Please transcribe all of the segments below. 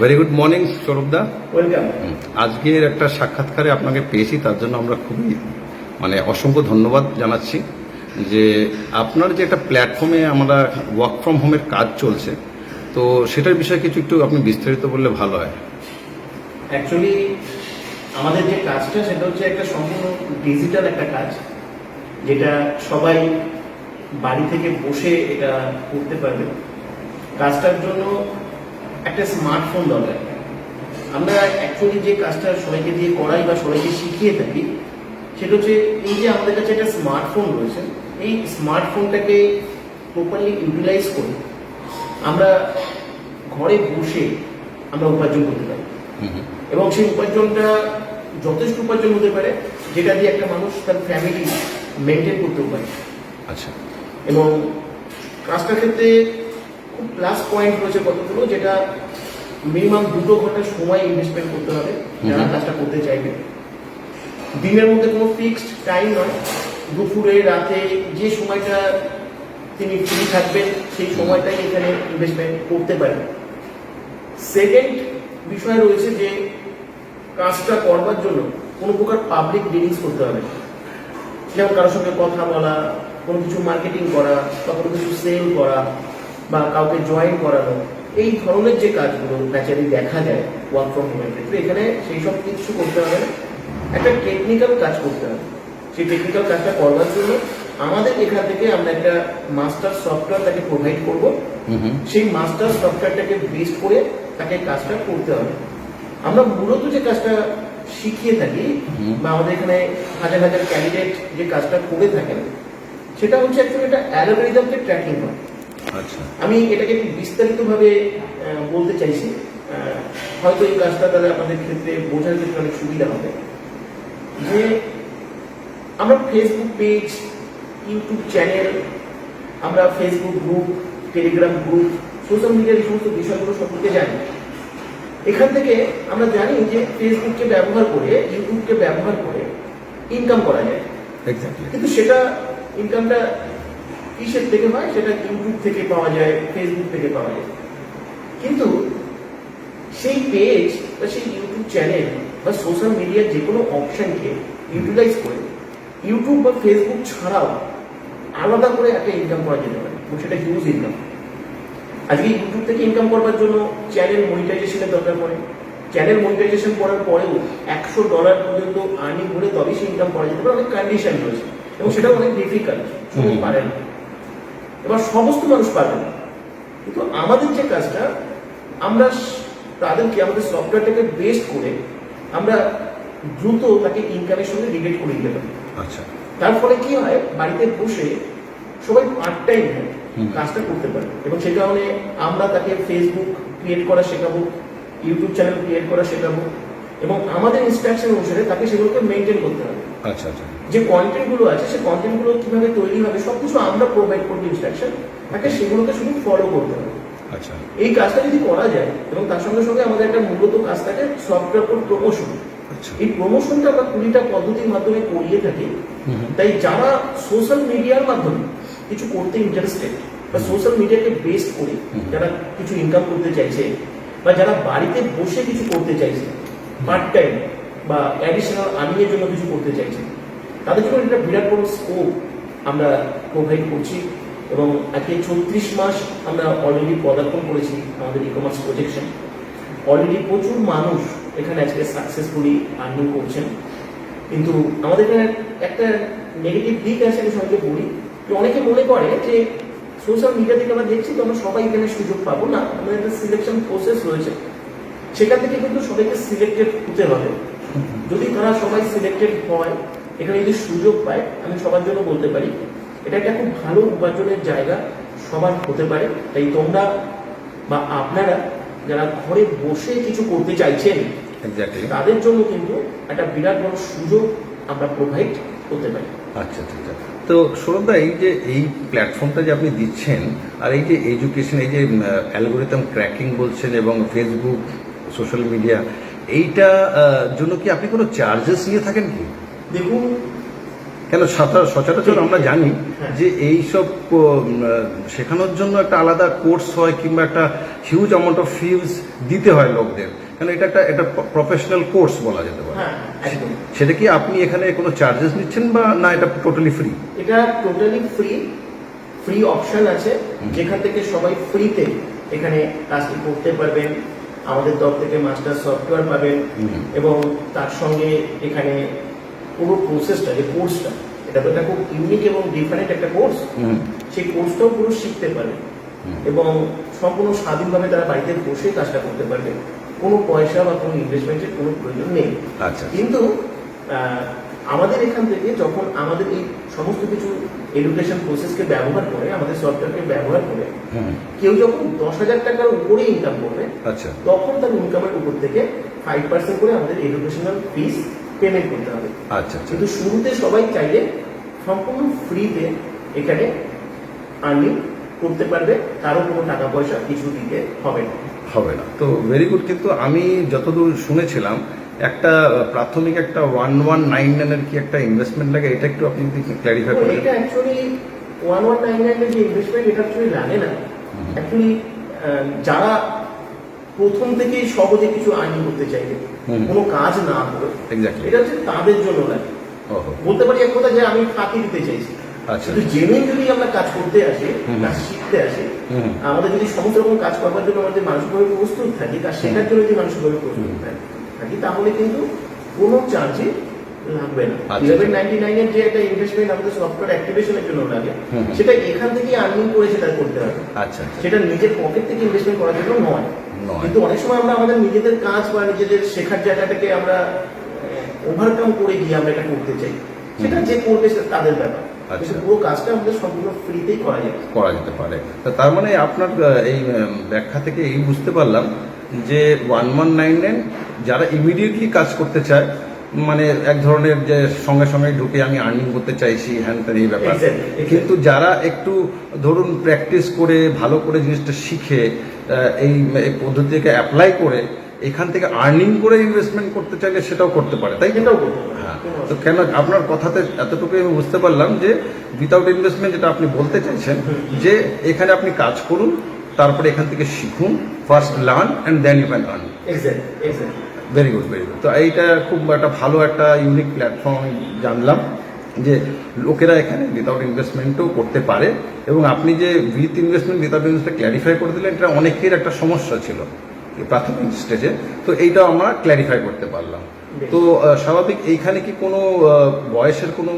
Very good morning সৌরভদা। Welcome. আজকের একটা সাক্ষাৎকারে আপনাকে পেয়েছি, তার জন্য আমরা খুবই অসংখ্য ধন্যবাদ জানাচ্ছি যে আপনার যে একটা প্ল্যাটফর্মে আমরা ওয়ার্ক ফ্রম হোমের কাজ চলছে, তো সেটার বিষয়ে কিছু একটু আপনি বিস্তারিত বললে ভালো হয়। অ্যাকচুয়ালি আমাদের যে কাজটা সেটা হচ্ছে একটা সম্পূর্ণ ডিজিটাল একটা কাজ, যেটা সবাই বাড়ি থেকে বসে এটা করতে পারবে। কাজটার জন্য একটা স্মার্টফোন দরকার। আমরা অ্যাকচুয়ালি যে কাজটা সবাইকে দিয়ে করাই বা সবাইকে শিখিয়ে থাকি সেটা হচ্ছে এই যে আমাদের কাছে একটা স্মার্টফোন রয়েছে, এই স্মার্টফোনটাকে প্রপারলি ইউটিলাইজ করে আমরা ঘরে বসে আমরা উপার্জন করতে পারি, এবং সেই উপার্জনটা যথেষ্ট উপার্জন হতে পারে যেটা দিয়ে একটা মানুষ তার ফ্যামিলি মেনটেন করতেও পারে। আচ্ছা, এবং কাজটার ক্ষেত্রে খুব প্লাস পয়েন্ট রয়েছে কতগুলো, যেটা মিনিমাম 2 ঘন্টা সময় ইনভেস্টমেন্ট করতে হবে যারা কাজটা করতে চাইবে। দিনের মধ্যে কোনো ফিক্সড টাইম নয়, দুপুরে রাতে যে সময়টা তিনি ফ্রি থাকবেন সেই সময়টাই এখানে ইনভেস্টমেন্ট করতে পারেন। সেকেন্ড বিষয় রয়েছে যে কাজটা করবার জন্য কোনো প্রকার পাবলিক ডিলিংস করতে হবে, যেমন কারোর সঙ্গে কথা বলা, কোনো কিছু মার্কেটিং করা বা কোনো কিছু সেল করা বা কাউকে জয়েন করানো, এই ধরনের যে কাজগুলো ন্যাচারালি দেখা যায় ওয়ার্ক ফ্রম হোমের ক্ষেত্রে, এখানে সেই সব কিছু করতে হবে না, একটা টেকনিক্যাল কাজ করতে হবে। সেই টেকনিক্যাল কাজটা করবার জন্য আমাদের এখান থেকে আমরা একটা মাস্টার সফটওয়্যার তাকে প্রোভাইড করব। সেই মাস্টার সফটওয়্যারটাকে বেস করে তাকে কাজটা করতে হবে। আমরা মূলত যে কাজটা শিখিয়ে থাকি বা আমাদের এখানে হাজার হাজার ক্যান্ডিডেট যে কাজটা করে থাকেন, সেটা হচ্ছে অ্যাকচুয়ালি একটা অ্যালগরিদমকে ট্র্যাকিং করা। আচ্ছা, আমি এটাকে একটু বিস্তারিতভাবে বলতে চাইছি, হয়তো এই কাজটা তাহলে আপনাদের ক্ষেত্রে বোঝার ক্ষেত্রে অনেক সুবিধা হবে। যে আমরা ফেসবুক পেজ, ইউটিউব চ্যানেল, আমরা Facebook group, Telegram group, social মিডিয়ার এই সমস্ত বিষয়গুলো সম্পর্কে জানি। এখান থেকে আমরা জানি যে ফেসবুককে ব্যবহার করে, ইউটিউবকে ব্যবহার করে ইনকাম করা যায়। কিন্তু সেটা ইনকামটা কিসের থেকে হয়? সেটা ইউটিউব থেকে পাওয়া যায়, ফেসবুক থেকে পাওয়া যায়। কিন্তু সেই পেজ বা সেই ইউটিউব চ্যানেল বা সোশ্যাল মিডিয়ার যে কোনো অপশনকে ইউটিলাইজ করে ইউটিউব বা ফেসবুক ছাড়াও আলাদা করে একটা ইনকাম করা যেতে পারে, এবং সেটা হিউজ ইনকাম। আজকে ইউটিউব থেকে ইনকাম করবার জন্য চ্যানেল মনিটাইজেশনের দরকার পড়ে। চ্যানেল মনিটাইজেশন করার পরেও $100 পর্যন্ত আর্নিং করে তবেই সে ইনকাম করা যেতে পারে। অনেক কন্ডিশন রয়েছে এবং সেটা অনেক ডিফিকাল্ট, সবাই পারে না, এবার সমস্ত মানুষ পারবে না। কিন্তু আমাদের যে কাজটা, আমরা তাদেরকে আমাদের সফটওয়্যারটাকে বেস্ট করে আমরা দ্রুত তাকে ইনকামের সঙ্গে রিলেট করে দিতে পারি। আচ্ছা, তার ফলে কি হয়, বাড়িতে বসে সবাই পার্ট টাইম কাজটা করতে পারে। এবং সে কারণে আমরা তাকে ফেসবুক ক্রিয়েট করা শেখাবো, ইউটিউব চ্যানেল ক্রিয়েট করা শেখাবো, এবং আমাদের ইনস্ট্রাকশন অনুসারে তাকে সেগুলোকে মেনটেন করতে হবে। আচ্ছা, আচ্ছা, যে কন্টেন্টগুলো আছে সে কন্টেন্টগুলো কিভাবে তৈরি হবে সবকিছু আমরা প্রোভাইড করবো ইনস্ট্রাকশন, তাকে সেগুলোকে শুধু ফলো করতে হবে। আচ্ছা, এই কাজটা যদি করা যায়, এবং তার সঙ্গে সঙ্গে আমাদের একটা মূলত কাজ থাকে সফটওয়্যার প্রমোশন। এই প্রমোশনটা আমরা 20টা পদ্ধতির মাধ্যমে করিয়ে থাকি। তাই যারা সোশ্যাল মিডিয়ার মাধ্যমে কিছু করতে ইন্টারেস্টেড বা সোশ্যাল মিডিয়াকে বেস করে যারা কিছু ইনকাম করতে চাইছে, বা যারা বাড়িতে বসে কিছু করতে চাইছে পার্ট টাইম বা অ্যাডিশনাল আর্নিংয়ের জন্য কিছু করতে চাইছে, তাদের জন্য একটা বিরাট বড় স্কোপ আমরা প্রোভাইড করছি। এবং আজকে 36 মাস আমরা অলরেডি পদার্পণ করেছি আমাদের ই কমার্স প্রজেকশন। অলরেডি প্রচুর মানুষ এখানে আজকে সাকসেসফুলি আর্নিং করছেন। কিন্তু আমাদের এখানে একটা নেগেটিভ দিক আছে, আমি সবাইকে বলি যে অনেকে মনে করে যে সোশ্যাল মিডিয়া থেকে আমরা দেখছি তো আমরা সবাই এখানে সুযোগ পাবো না, আমাদের একটা সিলেকশন প্রসেস রয়েছে, সেখান থেকে কিন্তু সবাইকে সিলেক্টেড হতে হবে। যদি তারা সবাই সিলেক্টেড হয়, এখানে যদি সুযোগ পায়, আমি সবার জন্য বলতে পারি এটা একটা খুব ভালো উপার্জনের জায়গা সবার হতে পারে। তাই তোমরা বা আপনারা যারা ঘরে বসে কিছু করতে চাইছেন, তাদের জন্য কিন্তু একটা বিরাট বড় সুযোগ আমরা প্রোভাইড করতে পারি। আচ্ছা, ঠিক আছে। তো সৌরভদা, এই যে এই প্ল্যাটফর্মটা যে আপনি দিচ্ছেন, আর এই যে এডুকেশন, এই যে অ্যালগোরিদম ক্র্যাকিং বলছেন, এবং ফেসবুক, সোশ্যাল মিডিয়া, এইটা জন্য কি আপনি কোনো চার্জেস নিয়ে থাকেন কি? দেখুন, কেন সচরাচর আমরা জানি হ্যাঁ। যে এইসব শেখানোর জন্য একটা আলাদা কোর্স হয় কিংবা একটা হিউজ অ্যামাউন্ট অফ ফিজ দিতে হয় লোকদের, কারণ এটা একটা প্রফেশনাল কোর্স বলা যেতে পারে। হ্যাঁ, একদম। সেটা কি আপনি এখানে কোনো চার্জেস নিচ্ছেন বা না, এটা টোটালি ফ্রি? এটা টোটালি ফ্রি অপশন আছে, যেখান থেকে সবাই ফ্রিতে এখানে কাজটি করতে পারবেন। আমাদের তরফ থেকে মাস্টার সফটওয়্যার পাবেন এবং তার সঙ্গে এখানে পুরো প্রসেসটা, যে কোর্সটা, এটা তো একটা খুব ইউনিক এবং ডিফারেন্ট একটা কোর্স, সেই কোর্সটাও পুরো শিখতে পারবেন এবং সম্পূর্ণ স্বাধীনভাবে তারা বাড়িতে বসে কাজটা করতে পারবে। কোনো পয়সা বা কোনো ইনভেস্টমেন্টের কোনো প্রয়োজন নেই। আচ্ছা। কিন্তু আমাদের এখান থেকে যখন আমাদের এই সমস্ত কিছু এডুকেশন প্রসেসকে ব্যবহার করে, আমাদের সফটওয়্যারকে ব্যবহার করে কেউ যখন 10,000 টাকার উপরে ইনকাম করবে, আচ্ছা, তখন তার ইনকামের উপর থেকে 5% করে আমাদের এডুকেশনাল ফিস পেমেন্ট করতে হবে। আচ্ছা, আচ্ছা। কিন্তু শুরুতে সবাই চাইলে সম্পূর্ণ ফ্রিতে এখানে আর্নিং করতে পারবে, কারো কোনো টাকা পয়সা কিছু দিতে হবে না। হবে না তো ভেরি গুড। কিন্তু আমি যতদূর শুনেছিলাম একটা প্রাথমিক একটা 1199 এর কি একটা ইনভেস্টমেন্ট লাগে, এটা একটু আপনি যদি ক্ল্যারিফাই তো করেন। এটা অ্যাকচুয়ালি 1199 এর যে ইনভেস্টমেন্ট, এটা অ্যাকচুয়ালি লাগে না। অ্যাকচুয়ালি যারা প্রথম থেকেই সহজে কিছু আর্নিং করতে চাইবে, কোনো কাজ না করে, এক্স্যাক্টলি, এটা হচ্ছে তাদের জন্য লাগে। ওহো, বলতে পারি এক কথা যে আমি ফাঁকি দিতে চাইছি। আচ্ছা, কিন্তু জেনুইন যদি আমরা কাজ করতে আসি, কাজ শিখতে আসি, আমাদের যদি সমস্ত রকম কাজ করবার জন্য আমাদের মানসিকভাবে প্রস্তুত থাকি, কাজ শেখার জন্য যদি মানসিকভাবে প্রস্তুত থাকি, তাহলে কিন্তু কোনো চার্জই লাগবে না। আচ্ছা। 1199 এর যে একটা ইনভেস্টমেন্ট আমাদের সফটওয়্যার অ্যাক্টিভেশনের জন্য লাগে, সেটা এখান থেকে আর্নিং করে সেটা করতে হবে। আচ্ছা, আচ্ছা। সেটা নিজের পকেট থেকে ইনভেস্টমেন্ট করার জন্য নয়। নয়। কিন্তু অনেক সময় আমরা আমাদের নিজেদের কাজ বা নিজেদের শেখার জায়গাটাকে আমরা ওভারকাম করে গিয়ে আমরা এটা করতে চাই, সেটা যে করবে সেটা তাদের ব্যাপার। আচ্ছা। কিন্তু পুরো কাজটা আমাদের সম্পূর্ণ ফ্রিতেই করা যায়। করা যেতে পারে। তো তার মানে আপনার এই ব্যাখ্যা থেকে এই বুঝতে পারলাম যে 1199 যারা ইমিডিয়েটলি কাজ করতে চায়, মানে এক ধরনের যে সঙ্গে সঙ্গে ঢুকে আমি আর্নিং করতে চাইছি, হ্যান ত্যান এই ব্যাপার। Exactly. কিন্তু যারা একটু ধরুন প্র্যাকটিস করে ভালো করে জিনিসটা শিখে এই পদ্ধতিকে অ্যাপ্লাই করে এখান থেকে আর্নিং করে ইনভেস্টমেন্ট করতে চাইলে সেটাও করতে পারে, তাই কি? এটাও করতে পারে। হ্যাঁ। তো কেন আপনার কথাতে এতটুকু আমি বুঝতে পারলাম যে উইথাউট ইনভেস্টমেন্ট, যেটা আপনি বলতে চাইছেন যে এখানে আপনি কাজ করুন, তারপরে এখান থেকে শিখুন, first learn and then you can earn. Exactly. Very good, very good. তো এইটা খুব একটা ভালো একটা ইউনিক প্ল্যাটফর্ম আমি জানলাম যে লোকেরা এখানে উইথাউট ইনভেস্টমেন্টও করতে পারে, এবং আপনি যে with investment without investment clarify করে দিলেন, এটা অনেকের একটা সমস্যা ছিল প্রাথমিক স্টেজে, তো এইটাও আমরা ক্ল্যারিফাই করতে পারলাম। তো স্বাভাবিক এইখানে কি কোনো বয়সের কোনো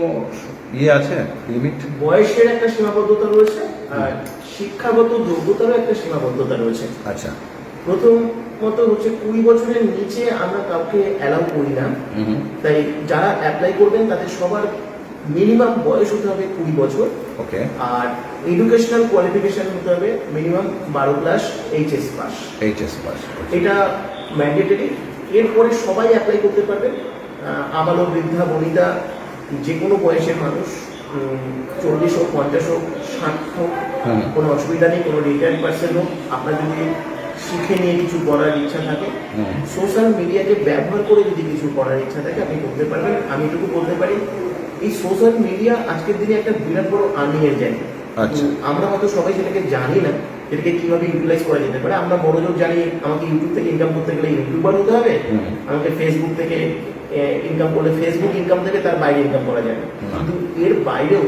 ইয়ে আছে, লিমিট? বয়সের একটা সীমাবদ্ধতা রয়েছে, আর শিক্ষাগত যোগ্যতারও একটা সীমাবদ্ধতা রয়েছে। আচ্ছা। প্রথমত হচ্ছে 20 বছরের নিচে আমরা কাউকে অ্যালাউ করি না। তাই যারা অ্যাপ্লাই করবেন তাদের সবার মিনিমাম বয়স হতে হবে 20 বছর। ওকে। আর এডুকেশনাল কোয়ালিফিকেশন হতে হবে minimum 12 class HS pass. HS pass, এটা ম্যান্ডেটরি। এরপরে সবাই অ্যাপ্লাই করতে পারবেন, আবালক, বৃদ্ধা, বনিতা, যে কোনো বয়সের মানুষ, 40 হোক, 50 হোক, 60 হোক, কোনো অসুবিধা নেই। কোনো রিটায়ার্ড পার্সন হোক, আপনার যদি শিখে নিয়ে কিছু করার ইচ্ছা থাকে, সোশ্যাল মিডিয়াকে ব্যবহার করে যদি কিছু করার ইচ্ছা থাকে, আপনি করতে পারবেন। আমি এটুকু বলতে পারি, এই সোশ্যাল মিডিয়া আজকের দিনে একটা বিরাট বড় আর্নিং এর জায়গা। আচ্ছা। আমরা হয়তো সবাই সেটাকে জানি না, এটাকে কিভাবে ইউটিলাইজ করা যেতে পারে। আমরা বড় লোক জানি, আমাকে ইউটিউব থেকে ইনকাম করতে গেলে ইউটিউবার হতে হবে, আমাকে ফেসবুক থেকে ইনকাম করলে ফেসবুক ইনকাম থেকে তার বাইরে ইনকাম করা যাবে। কিন্তু এর বাইরেও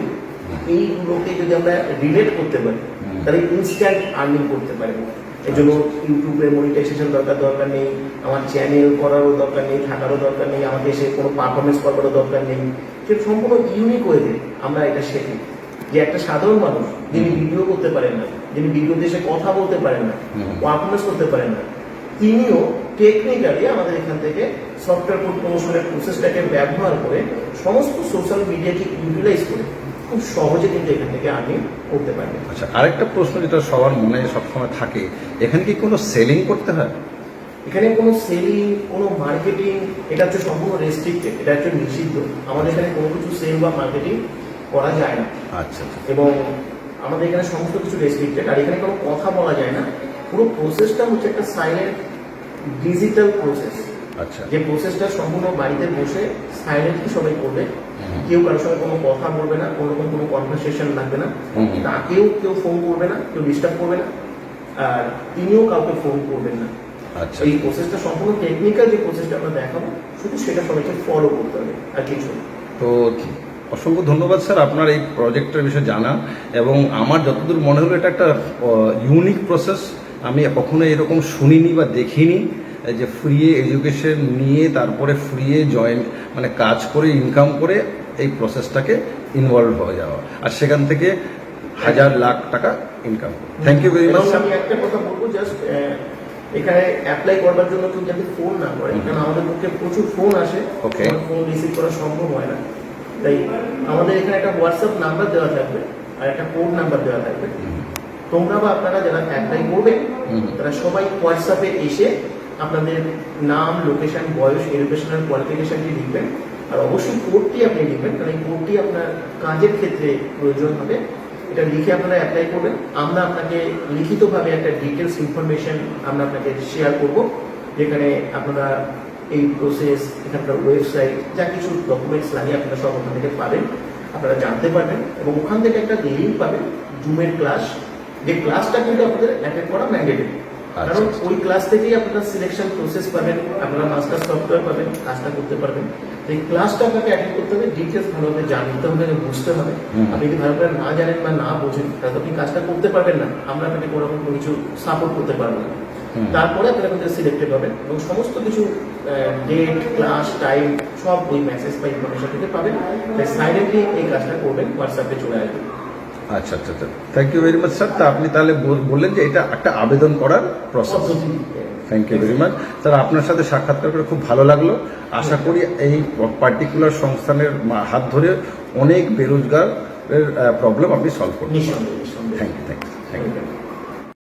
এইগুলোকে যদি আমরা রিলেট করতে পারি, তাহলে ইনস্ট্যান্ট আর্নিং করতে পারবো। এই জন্য ইউটিউবে মনিটাইজেশন দরকার নেই, আমার চ্যানেল করারও দরকার নেই, থাকারও দরকার নেই, আমাকে সে কোনো পারফরমেন্স করবারও দরকার নেই। সে সম্পূর্ণ ইউনিক ওয়েতে আমরা এটা শেখি যে একটা সাধারণ মানুষ যিনি ভিডিও করতে পারেন না, যিনি ভিডিওতে এসে কথা বলতে পারেন না, পারফরমেন্স করতে পারেন না, তিনিও টেকনিক্যালি আমাদের এখান থেকে সফটওয়্যার প্রমোশনের প্রসেসটাকে ব্যবহার করে সমস্ত সোশ্যাল মিডিয়াকে ইউটিলাইজ করে খুব সহজে কিন্তু এখান থেকে আর্নিং করতে পারবে। আচ্ছা, আরেকটা প্রশ্ন যেটা সবার মনে সবসময় থাকে, এখানে কি কোনো সেলিং করতে হয়? এখানে কোনো সেলিং, কোনো মার্কেটিং, এটা হচ্ছে সম্পূর্ণ রেস্ট্রিক্টেড, এটা হচ্ছে নিষিদ্ধ। আমাদের এখানে কোনো কিছু সেল বা মার্কেটিং করা যায় না। আচ্ছা। এবং আমাদের এখানে সমস্ত কিছু রেস্ট্রিক্টেড, আর এখানে কোনো কথা বলা যায় না। পুরো প্রসেসটা হচ্ছে একটা সাইলেন্ট ডিজিটাল প্রসেস। আচ্ছা যে প্রসেসটা সম্পূর্ণ বাড়িতে বসে সাইলেন্টলি সবাই করবে, কেউ কারোর সঙ্গে কোনো কথা বলবে না, কোনো রকম কোনো কনভারসেশন লাগবে না, তাকেও কেউ ফোন করবে না, কেউ ডিস্টার্ব করবে না, আর তিনিও কাউকে ফোন করবেন না। আচ্ছা এই প্রসেসটা সম্পূর্ণ টেকনিক্যাল যে প্রসেসটা আমরা দেখাবো, শুধু সেটা সবাইকে ফলো করতে হবে আর কিছু না। তো অসংখ্য ধন্যবাদ স্যার আপনার এই প্রজেক্টের বিষয়ে জানা, এবং আমার যতদূর মনে হলো এটা একটা ইউনিক প্রসেস। আমি কখনো এরকম শুনিনি বা দেখিনি যে ফ্রি এডুকেশন নিয়ে তারপরে ফ্রি জয়েন মানে কাজ করে ইনকাম করে এই প্রসেসটাকে ইনভলভ হয়ে যাওয়া, আর সেখান থেকে হাজার লাখ টাকা income. Thank you very much এবং স্যার। আমি একটা কথা বলবো, জাস্ট এখানে অ্যাপ্লাই করবার জন্য কেউ যাতে ফোন না করে, কারণ আমাদের পক্ষে প্রচুর ফোন আসে, Okay. ফোন রিসিভ করা সম্ভব হয় না। তাই আমাদের এখানে একটা হোয়াটসঅ্যাপ নাম্বার দেওয়া থাকবে আর একটা কোড নাম্বার দেওয়া থাকবে। তোমরা বা আপনারা যারা অ্যাপ্লাই করবেন তারা সবাই হোয়াটসঅ্যাপে এসে আপনাদের নাম, লোকেশন, বয়স, এডুকেশনাল কোয়ালিফিকেশনটি লিখবেন, আর অবশ্যই কোডটি আপনি লিখবেন, কারণ এই কোডটি আপনার কাজের ক্ষেত্রে প্রয়োজন হবে। এটা লিখে আপনারা অ্যাপ্লাই করবেন। আমরা আপনাকে লিখিতভাবে একটা ডিটেলস ইনফরমেশন আমরা আপনাকে শেয়ার করব, যেখানে আপনারা এই প্রসেস, এখানকার ওয়েবসাইট, যা কিছু ডকুমেন্টস লাগে আপনারা সব ওখান থেকে পাবেন, আপনারা জানতে পারবেন। এবং ওখান থেকে একটা লিঙ্ক পাবেন জুমের ক্লাস, যে ক্লাসটা কিন্তু আপনাদের অ্যাটেন্ড করা ম্যান্ডেটরি, কারণ ওই ক্লাস থেকেই আপনারা সিলেকশন প্রসেস পাবেন, আপনারা মাস্টার সফটওয়্যার পাবেন, কাজটা করতে পারবেন। এই ক্লাসটা আপনাকে অ্যাটেন্ড করতে হবে, ডিটেলস ভালোভাবে জানতে হবে, বুঝতে হবে। আপনি যদি ভালো করে না জানেন বা না বোঝেন তাহলে আপনি কাজটা করতে পারবেন না, আমরা আপনাকে কোনো রকম কোনো কিছু সাপোর্ট করতে পারবো না। তারপরে আপনারা কিন্তু সিলেক্টেড হবেন এবং সমস্ত কিছু ডেট, ক্লাস, টাইম সব ওই মেসেজ বা ইনফরমেশন থেকে পাবেন। তাই সাইলেন্টলি এই কাজটা করবেন, হোয়াটসঅ্যাপে চলে আসবেন। আচ্ছা আচ্ছা আচ্ছা, thank you very much sir. তা আপনি তাহলে বললেন যে এটা একটা আবেদন করার প্রসেস। পদ্ধতি thank you very much sir, আপনার সাথে সাক্ষাৎকার করে খুব ভালো লাগলো। আশা করি এই পার্টিকুলার সংস্থানের হাত ধরে অনেক বেরোজগারের প্রবলেম আপনি সলভ করবেন। নিঃসন্দেহে। Thank you thank you thank you.